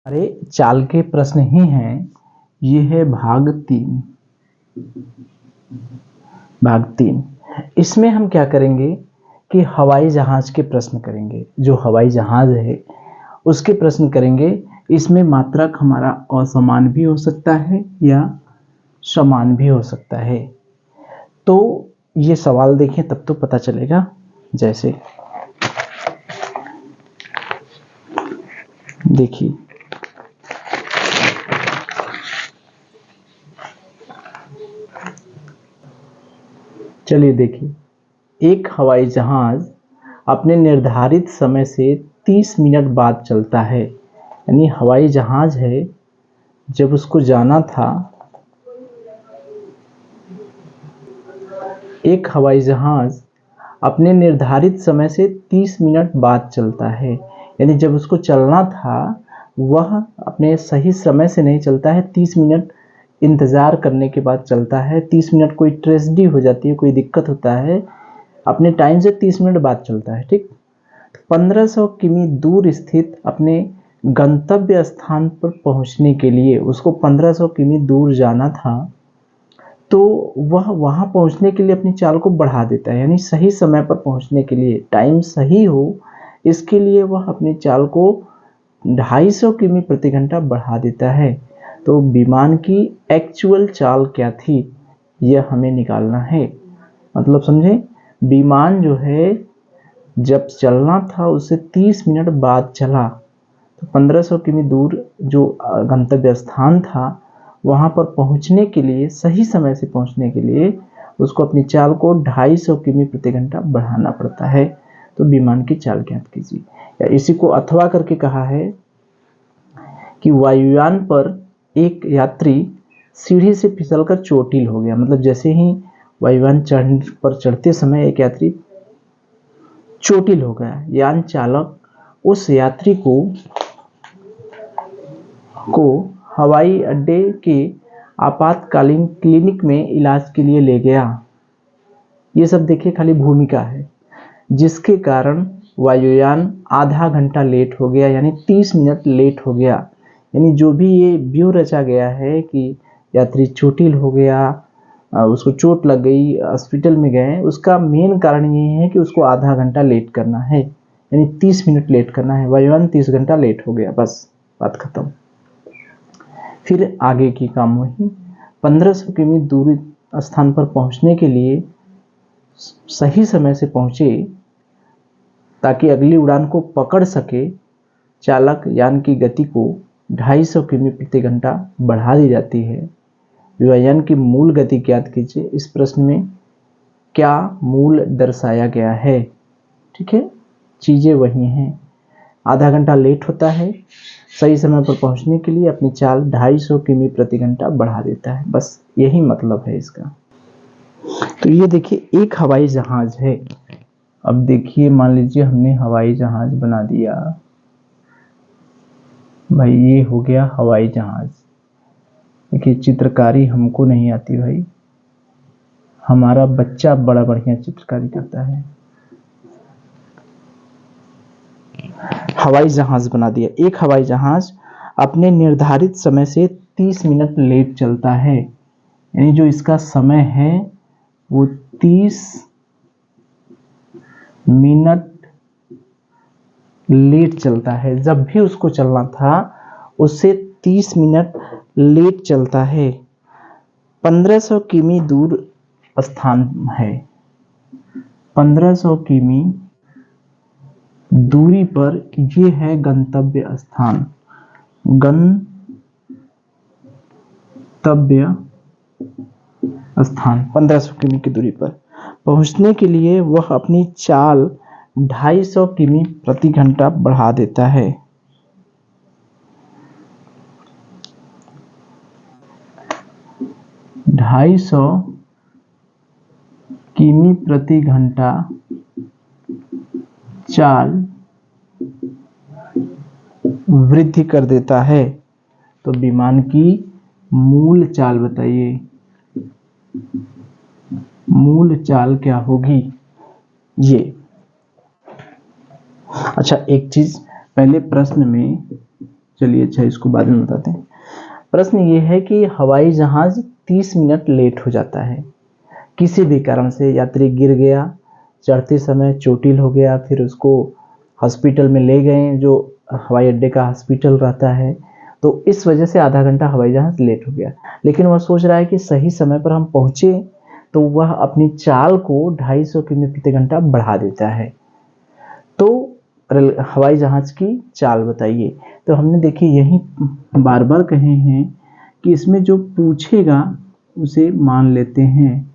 हमारे चाल के प्रश्न ही हैं। ये है भाग 3। इसमें हम क्या करेंगे कि हवाई जहाज के प्रश्न करेंगे। जो हवाई जहाज है उसके प्रश्न करेंगे। इसमें मात्रक हमारा असमान भी हो सकता है या समान भी हो सकता है। तो ये सवाल देखें तब तो पता चलेगा। जैसे देखिए, चलिए देखिए, एक हवाई जहाज अपने निर्धारित समय से 30 मिनट बाद चलता है। यानी हवाई जहाज है, जब उसको जाना था, एक हवाई जहाज अपने निर्धारित समय से 30 मिनट बाद चलता है। यानी जब उसको चलना था वह अपने सही समय से नहीं चलता है, 30 मिनट इंतज़ार करने के बाद चलता है। 30 मिनट कोई ट्रेजेडी हो जाती है, कोई दिक्कत होता है, अपने टाइम से 30 मिनट बाद चलता है। ठीक, 1500 किमी दूर स्थित अपने गंतव्य स्थान पर पहुंचने के लिए उसको 1500 किमी दूर जाना था, तो वह वहां पहुंचने के लिए अपनी चाल को बढ़ा देता है। यानी सही समय पर पहुंचने के लिए, टाइम सही हो, इसके लिए वह अपनी चाल को 250 किमी प्रति घंटा बढ़ा देता है। तो विमान की एक्चुअल चाल क्या थी, यह हमें निकालना है। मतलब समझे, विमान जो है जब चलना था उससे 30 मिनट बाद चला, तो 1500 किमी दूर जो गंतव्य स्थान था वहां पर पहुंचने के लिए, सही समय से पहुंचने के लिए उसको अपनी चाल को 250 किमी प्रति घंटा बढ़ाना पड़ता है। तो विमान की चाल ज्ञात कीजिए। या इसी को अथवा करके कहा है कि वायुयान पर एक यात्री सीढ़ी से फिसलकर चोटिल हो गया। मतलब जैसे ही वायुयान पर चढ़ते समय एक यात्री चोटिल हो गया, यान चालक उस यात्री को हवाई अड्डे के आपातकालीन क्लिनिक में इलाज के लिए ले गया। ये सब देखिए खाली भूमिका है, जिसके कारण वायुयान आधा घंटा लेट हो गया, यानी 30 मिनट लेट हो गया। यानी जो भी ये व्यू रचा गया है कि यात्री चोटिल हो गया, उसको चोट लग गई, हॉस्पिटल में गए, उसका मेन कारण ये है कि उसको आधा घंटा लेट करना है, यानी 30 मिनट लेट करना है। वायुयान 30 घंटा लेट हो गया, बस बात खत्म। फिर आगे की काम वही, 1500 किमी दूरी स्थान पर पहुंचने के लिए सही समय से पहुंचे ताकि अगली उड़ान को पकड़ सके, चालक यान की गति को 250 किमी प्रति घंटा बढ़ा दी जाती है। वायुयान की मूल गति ज्ञात कीजिए। इस प्रश्न में क्या मूल दर्शाया गया है? ठीक है, चीजें वही हैं। आधा घंटा लेट होता है, सही समय पर पहुंचने के लिए अपनी चाल 250 किमी प्रति घंटा बढ़ा देता है। बस यही मतलब है इसका। तो ये देखिए, एक हवाई जहाज है। अब देखिए, मान लीजिए हमने हवाई जहाज बना दिया भाई, ये हो गया हवाई जहाज। देखिए, चित्रकारी हमको नहीं आती भाई, हमारा बच्चा बड़ा बढ़िया चित्रकारी करता है। हवाई जहाज बना दिया। एक हवाई जहाज अपने निर्धारित समय से 30 मिनट लेट चलता है। यानी जो इसका समय है वो 30 मिनट लेट चलता है। जब भी उसको चलना था उससे 30 मिनट लेट चलता है। 1500 किमी दूर स्थान है। 1500 किमी दूरी पर ये है गंतव्य स्थान। गंतव्य स्थान 1500 किमी की दूरी पर पहुंचने के लिए वह अपनी चाल 250 किमी प्रति घंटा बढ़ा देता है। ढाई सौ किमी प्रति घंटा चाल वृद्धि कर देता है। तो विमान की मूल चाल बताइए, मूल चाल क्या होगी ये। अच्छा, एक चीज पहले प्रश्न में चलिए अच्छा, इसको बाद में बताते हैं। प्रश्न ये है कि हवाई जहाज 30 मिनट लेट हो जाता है, किसी भी कारण से। यात्री गिर गया, चढ़ते समय चोटिल हो गया, फिर उसको हॉस्पिटल में ले गए, जो हवाई अड्डे का हॉस्पिटल रहता है, तो इस वजह से आधा घंटा हवाई जहाज लेट हो गया। लेकिन वह सोच रहा है कि सही समय पर हम पहुँचे, तो वह अपनी चाल को 250 किमी प्रति घंटा बढ़ा देता है। तो हवाई जहाज की चाल बताइए। तो हमने देखिए यही बार बार कहे हैं कि इसमें जो पूछेगा उसे मान लेते हैं,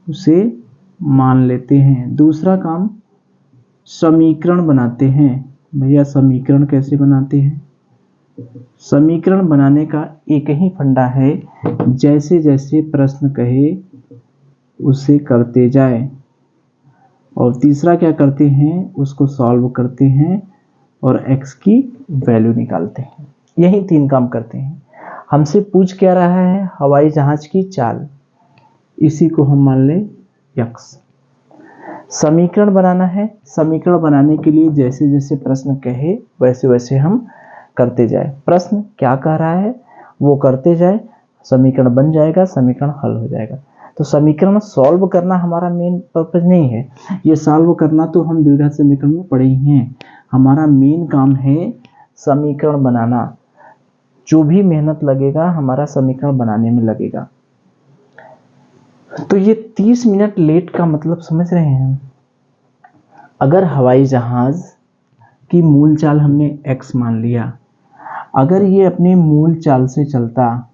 उसे मान लेते हैं। दूसरा काम समीकरण बनाते हैं। भैया समीकरण कैसे बनाते हैं? समीकरण बनाने का एक ही फंडा है, जैसे जैसे प्रश्न कहे उसे करते जाए। और तीसरा क्या करते हैं, उसको सॉल्व करते हैं और x की वैल्यू निकालते हैं। यही 3 काम करते हैं। हमसे पूछ क्या रहा है? हवाई जहाज की चाल, इसी को हम मान लें x। समीकरण बनाना है। समीकरण बनाने के लिए जैसे जैसे प्रश्न कहे वैसे वैसे हम करते जाए। प्रश्न क्या कह रहा है वो करते जाए, समीकरण बन जाएगा, समीकरण हल हो जाएगा। तो समीकरण सॉल्व करना हमारा मेन पर्पज नहीं है। ये सॉल्व करना तो हम द्विघात समीकरण में पढ़े ही हैं। हमारा मेन काम है समीकरण बनाना। जो भी मेहनत लगेगा हमारा समीकरण बनाने में लगेगा। तो ये 30 मिनट लेट का मतलब समझ रहे हैं? अगर हवाई जहाज की मूल चाल हमने x मान लिया, अगर ये अपने मूल चाल से चलता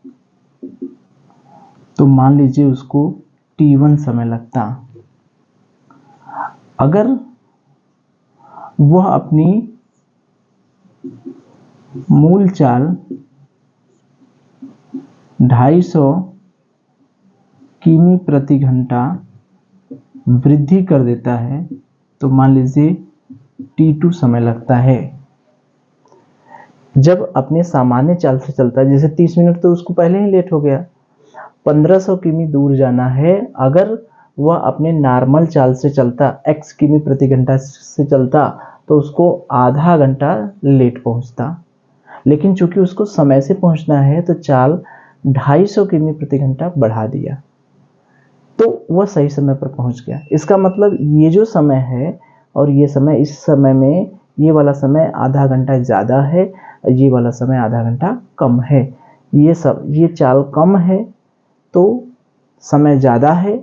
तो मान लीजिए उसको t1 समय लगता। अगर वह अपनी मूल चाल 250 किमी प्रति घंटा वृद्धि कर देता है तो मान लीजिए t2 समय लगता है। जब अपने सामान्य चाल से चलता है, जैसे 30 मिनट तो उसको पहले ही लेट हो गया, 1500 किमी दूर जाना है। अगर वह अपने नॉर्मल चाल से चलता, x किमी प्रति घंटा से चलता, तो उसको आधा घंटा लेट पहुंचता। लेकिन चूंकि उसको समय से पहुंचना है तो चाल 250 किमी प्रति घंटा बढ़ा दिया, तो वह सही समय पर पहुंच गया। इसका मतलब ये जो समय है और ये समय, इस समय में ये वाला समय आधा घंटा ज़्यादा है, ये वाला समय आधा घंटा कम है। ये चाल कम है तो समय ज़्यादा है,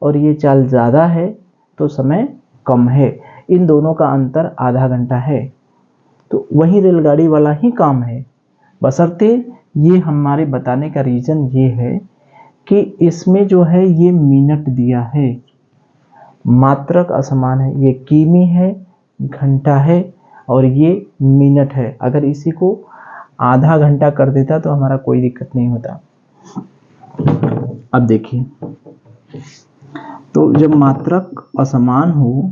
और ये चाल ज़्यादा है तो समय कम है। इन दोनों का अंतर आधा घंटा है। तो वही रेलगाड़ी वाला ही काम है, बशर्ते ये हमारे बताने का रीज़न ये है कि इसमें जो है ये मिनट दिया है, मात्रक असमान है। ये किमी है, घंटा है, और ये मिनट है। अगर इसी को आधा घंटा कर देता तो हमारा कोई दिक्कत नहीं होता। अब देखिए, तो जब मात्रक असमान हो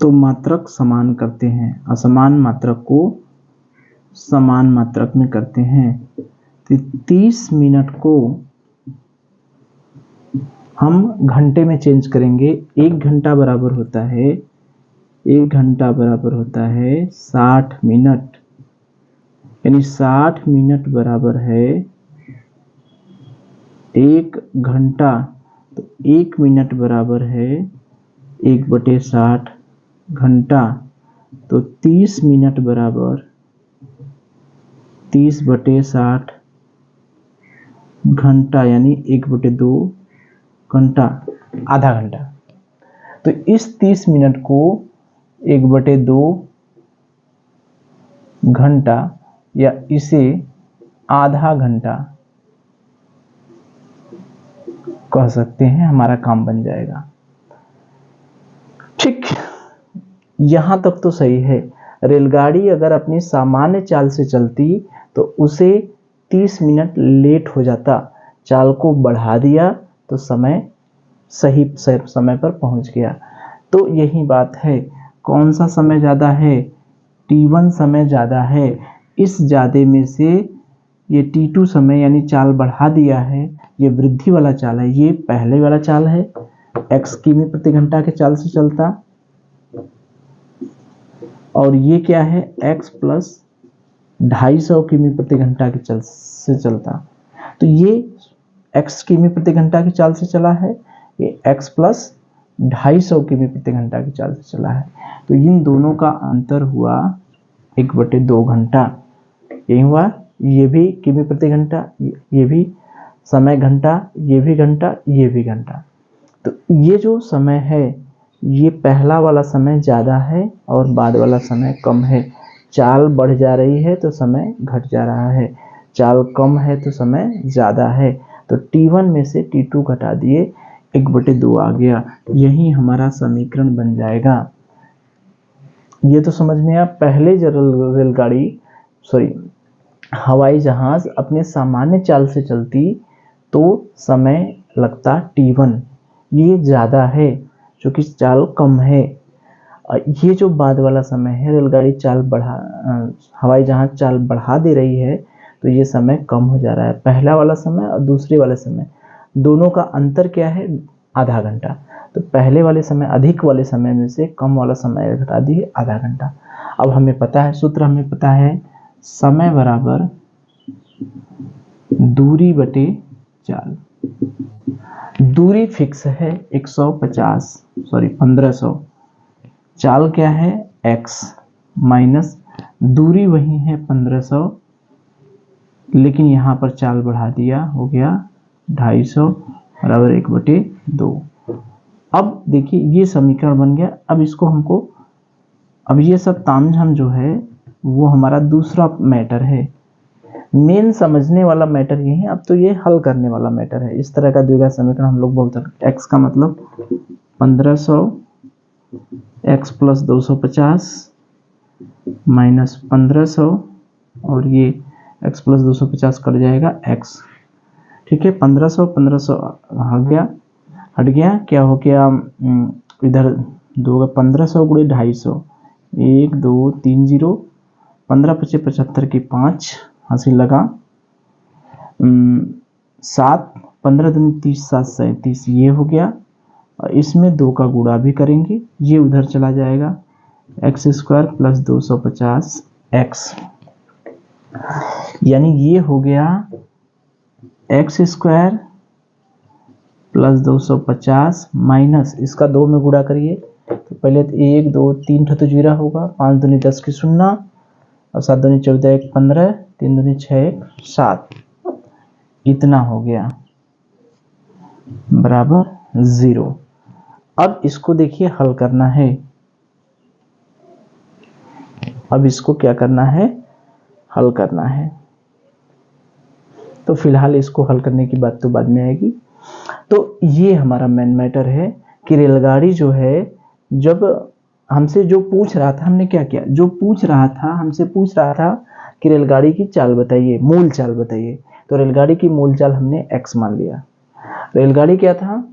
तो मात्रक समान करते हैं, असमान मात्रक को समान मात्रक में करते हैं। तो 30 मिनट को हम घंटे में चेंज करेंगे। 1 घंटा बराबर होता है 60 मिनट, यानी 60 मिनट बराबर है 1 घंटा। तो 1 मिनट बराबर है 1/60 घंटा। तो 30 मिनट बराबर 30/60 घंटा, यानी 1/2 घंटा, आधा घंटा। तो इस 30 मिनट को 1/2 घंटा या इसे आधा घंटा कह सकते हैं, हमारा काम बन जाएगा। ठीक, यहां तक तो सही है। रेलगाड़ी अगर अपनी सामान्य चाल से चलती तो उसे 30 मिनट लेट हो जाता, चाल को बढ़ा दिया तो समय सही समय पर पहुंच गया। तो यही बात है, कौन सा समय ज़्यादा है? t1 समय ज़्यादा है। इस ज़्यादा में से ये t2 समय यानी चाल बढ़ा दिया है, ये वृद्धि वाला चाल है। ये पहले वाला चाल है, x किमी प्रति घंटा के चाल से चलता, और ये क्या है x प्लस 250 किमी प्रति घंटा की चाल से चलता। तो ये x किमी प्रति घंटा की चाल से चला है, ये x प्लस 250 किमी प्रति घंटा की चाल से चला है। तो इन दोनों का अंतर हुआ 1/2 घंटा। यही हुआ, ये भी किमी प्रति घंटा, ये भी समय घंटा, ये भी घंटा, ये भी घंटा। तो ये जो समय है, ये पहला वाला समय ज़्यादा है और बाद वाला समय कम है। चाल बढ़ जा रही है तो समय घट जा रहा है, चाल कम है तो समय ज़्यादा है। तो T1 में से T2 घटा दिए, 1/2 आ गया। यही हमारा समीकरण बन जाएगा। ये तो समझ में आया। पहले रेलगाड़ी हवाई जहाज अपने सामान्य चाल से चलती तो समय लगता T1, ये ज़्यादा है क्योंकि चाल कम है। ये जो बाद वाला समय है, रेलगाड़ी हवाई जहाज चाल बढ़ा दे रही है तो ये समय कम हो जा रहा है। पहला वाला समय और दूसरे वाले समय दोनों का अंतर क्या है? आधा घंटा। तो पहले वाले समय, अधिक वाले समय में से कम वाला समय घटा दिए, आधा घंटा। अब हमें पता है, सूत्र हमें पता है, समय बराबर दूरी बटे चाल। दूरी फिक्स है 1500, चाल क्या है x, माइनस दूरी वही है 1500, लेकिन यहाँ पर चाल बढ़ा दिया, हो गया 250 बराबर 1/2। अब देखिए ये समीकरण बन गया। अब इसको हमको, अब ये सब तामझाम जो है वो हमारा दूसरा मैटर है। मेन समझने वाला मैटर ये है, अब तो ये हल करने वाला मैटर है। इस तरह का द्विघात समीकरण हम लोग बोलते हैं। x का मतलब 1500 x प्लस 250 माइनस 1500, और ये x प्लस 250 कट जाएगा x। ठीक है, 1500 हट गया, क्या हो गया, इधर 1500 गुणे 250, 1 2 3 0, 15 25 75 की 5, हंसी लगा, 7 15 दूनी 30 7 37, ये हो गया। और इसमें 2 का गुणा भी करेंगे, ये उधर चला जाएगा, x² प्लस 250 x, यानी ये हो गया x² प्लस 250 माइनस इसका 2 में गुणा करिए तो पहले 1 2 3 तो जीरा होगा, 5 दूनी 10 की 0, और 7 दूनी 14 1 15, 3 दूनी 6 1 7, इतना हो गया बराबर 0। अब इसको देखिए हल करना है। अब इसको क्या करना है? हल करना है। तो फिलहाल इसको हल करने की बात तो बाद में आएगी। तो ये हमारा मेन मैटर है कि रेलगाड़ी जो है, जब हमसे जो पूछ रहा था, हमने क्या किया, जो पूछ रहा था हमसे पूछ रहा था कि रेलगाड़ी की चाल बताइए, मूल चाल बताइए। तो रेलगाड़ी की मूल चाल हमने x मान लिया। रेलगाड़ी क्या था,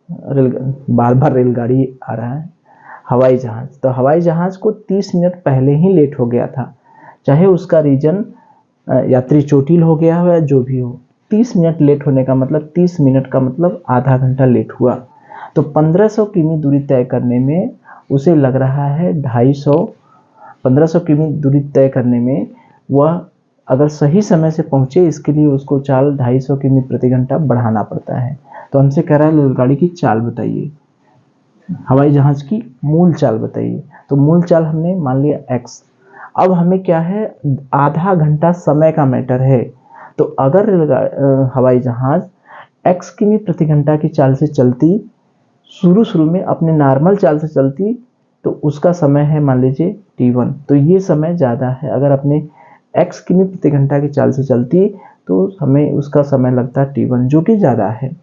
बार बार रेलगाड़ी आ रहा है, हवाई जहाज। तो हवाई जहाज को 30 मिनट पहले ही लेट हो गया था, चाहे उसका रीजन यात्री चोटिल हो गया हो या जो भी हो। 30 मिनट लेट होने का मतलब, 30 मिनट का मतलब आधा घंटा लेट हुआ। तो 1500 किमी दूरी तय करने में उसे लग रहा है 1500 किमी दूरी तय करने में वह अगर सही समय से पहुंचे, इसके लिए उसको चाल 250 किमी प्रति घंटा बढ़ाना पड़ता है। तो हमसे कह रहा है रेलगाड़ी की चाल बताइए, हवाई जहाज की मूल चाल बताइए। तो मूल चाल हमने मान लिया x। अब हमें क्या है, आधा घंटा समय का मैटर है। तो अगर हवाई जहाज x किमी प्रति घंटा की चाल से चलती, शुरू में अपने नॉर्मल चाल से चलती, तो उसका समय है मान लीजिए T1। तो ये समय ज़्यादा है। अगर अपने x किमी प्रति घंटा की चाल से चलती तो हमें उसका समय लगता है T1, जो कि ज़्यादा है।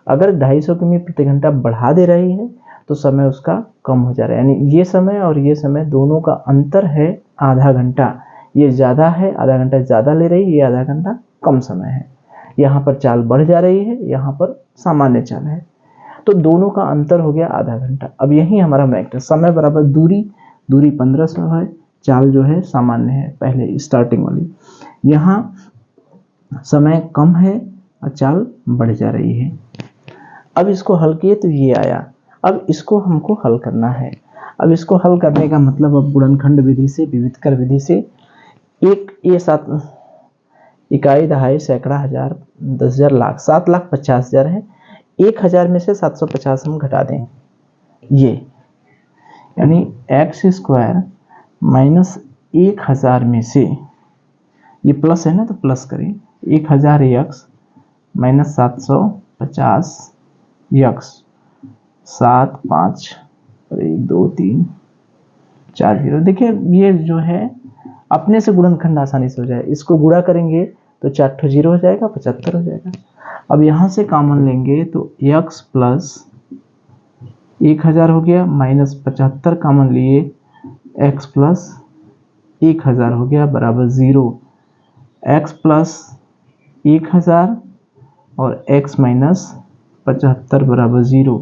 अगर 250 किमी प्रति घंटा बढ़ा दे रही है तो समय उसका कम हो जा रहा है, यानी ये समय और ये समय दोनों का अंतर है आधा घंटा। ये ज़्यादा है, आधा घंटा ज़्यादा ले रही है, ये आधा घंटा कम समय है। यहाँ पर चाल बढ़ जा रही है, यहाँ पर सामान्य चाल है, तो दोनों का अंतर हो गया आधा घंटा। अब यही हमारा मैटर, समय बराबर दूरी 1500 है, चाल जो है सामान्य है, पहले स्टार्टिंग वाली। यहाँ समय कम है और चाल बढ़ जा रही है। अब इसको हल किए तो ये आया। अब इसको हमको हल करना है। अब इसको हल करने का मतलब अब गुणनखंड विधि से, विविधकर विधि से, एक ये 7 इकाई, दहाई, सैकड़ा, हजार, 10,000, लाख, 7,50,000 है। 1,000 में से 750 हम घटा दें, ये यानी एक्स स्क्वायर माइनस 1,000 में से, ये प्लस है ना तो प्लस करें, 1,000 एक्स माइनस 750 एक्स, 7 5 और 1 2 3 4 0। देखिए ये जो है अपने से गुणनखंड आसानी से हो जाए, इसको गुणा करेंगे तो 4 ठो 0 हो जाएगा, 75 हो जाएगा। अब यहाँ से कॉमन लेंगे तो x प्लस 1,000 हो गया, माइनस 75 कॉमन लिए, x प्लस 1,000 हो गया बराबर 0। x प्लस 1,000 और x माइनस 75 बराबर 0।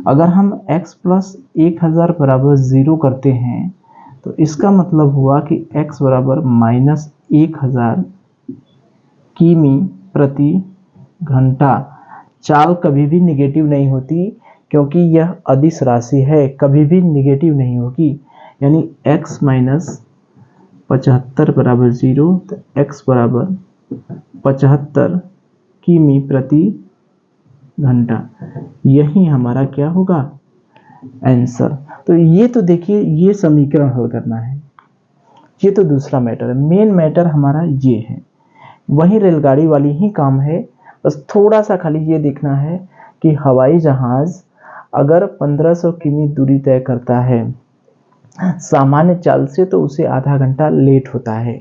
अगर हम x प्लस 1,000 बराबर 0 करते हैं तो इसका मतलब हुआ कि x बराबर माइनस 1,000 किमी प्रति घंटा। चाल कभी भी निगेटिव नहीं होती क्योंकि यह अदिश राशि है, कभी भी निगेटिव नहीं होगी। यानी x माइनस 75 बराबर 0, तो x बराबर 75 किमी प्रति घंटा, यही हमारा क्या होगा आंसर। तो ये तो देखिए ये समीकरण हल करना है, ये तो दूसरा मैटर है। मेन मैटर हमारा ये है, वही रेलगाड़ी वाली ही काम है, बस थोड़ा सा खाली ये देखना है कि हवाई जहाज अगर 1500 किमी दूरी तय करता है सामान्य चाल से तो उसे आधा घंटा लेट होता है,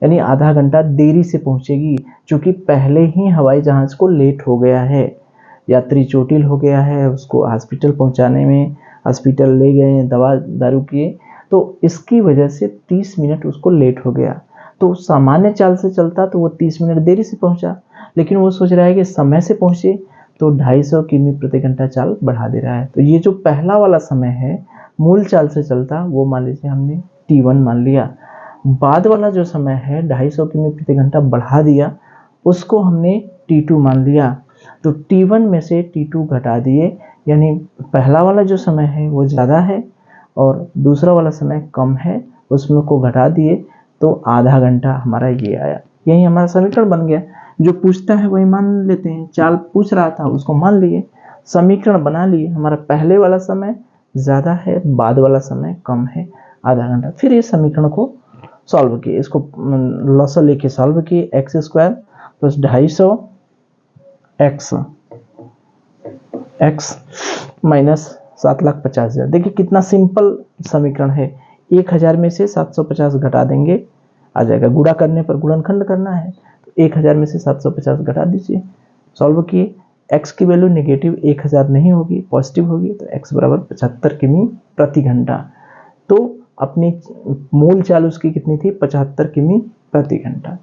यानी आधा घंटा देरी से पहुंचेगी, क्योंकि पहले ही हवाई जहाज को लेट हो गया है, यात्री चोटिल हो गया है, उसको हॉस्पिटल पहुंचाने में, हॉस्पिटल ले गए, दवा दारू किए, तो इसकी वजह से 30 मिनट उसको लेट हो गया। तो सामान्य चाल से चलता तो वो 30 मिनट देरी से पहुंचा, लेकिन वो सोच रहा है कि समय से पहुंचे, तो 250 किमी प्रति घंटा चाल बढ़ा दे रहा है। तो ये जो पहला वाला समय है मूल चाल से चलता, वो मान लीजिए हमने t1 मान लिया। बाद वाला जो समय है 250 किमी प्रति घंटा बढ़ा दिया, उसको हमने t2 मान लिया। तो t1 में से t2 घटा दिए, यानी पहला वाला जो समय है वो ज़्यादा है और दूसरा वाला समय कम है, उसमें को घटा दिए तो आधा घंटा हमारा ये आया। यही हमारा समीकरण बन गया। जो पूछता है वही मान लेते हैं, चाल पूछ रहा था उसको मान लिए, समीकरण बना लिए। हमारा पहले वाला समय ज़्यादा है, बाद वाला समय कम है, आधा घंटा। फिर इस समीकरण को सॉल्व किए, इसको लॉसा लेके सॉल्व किए, x square plus 250 x minus 7,50,000। देखिए कितना सिंपल समीकरण है। 1,000 में से 750 घटा देंगे, आ जाएगा। गुणा करने पर गुणनखंड करना है, तो 1,000 में से 750 घटा दीजिए, सॉल्व किए। x की वैल्यू नेगेटिव 1,000 नहीं होगी, पॉजिटिव होगी, तो x बराबर 75 किमी प्रति घंटा। तो अपनी मूल चाल उसकी कितनी थी, 75 किमी प्रति घंटा।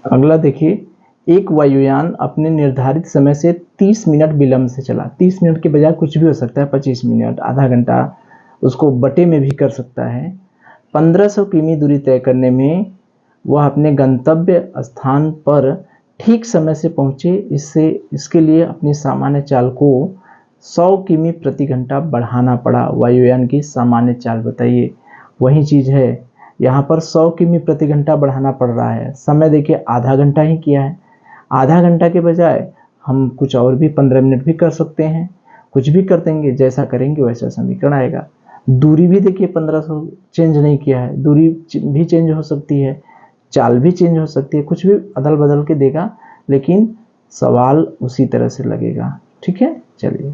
अगला देखिए, एक वायुयान अपने निर्धारित समय से 30 मिनट विलंब से चला। 30 मिनट के बजाय कुछ भी हो सकता है, 25 मिनट, आधा घंटा, उसको बटे में भी कर सकता है। 1500 किमी दूरी तय करने में वह अपने गंतव्य स्थान पर ठीक समय से पहुंचे। इसके लिए अपनी सामान्य चाल को 100 किमी प्रति घंटा बढ़ाना पड़ा। वायुयान की सामान्य चाल बताइए। वही चीज़ है, यहाँ पर 100 किमी प्रति घंटा बढ़ाना पड़ रहा है। समय देखिए आधा घंटा ही किया है, आधा घंटा के बजाय हम कुछ और भी 15 मिनट भी कर सकते हैं, कुछ भी कर देंगे, जैसा करेंगे वैसा समीकरण आएगा। दूरी भी देखिए 1500 चेंज नहीं किया है, दूरी भी चेंज हो सकती है, चाल भी चेंज हो सकती है, कुछ भी अदल बदल के देगा, लेकिन सवाल उसी तरह से लगेगा। ठीक है, चलिए।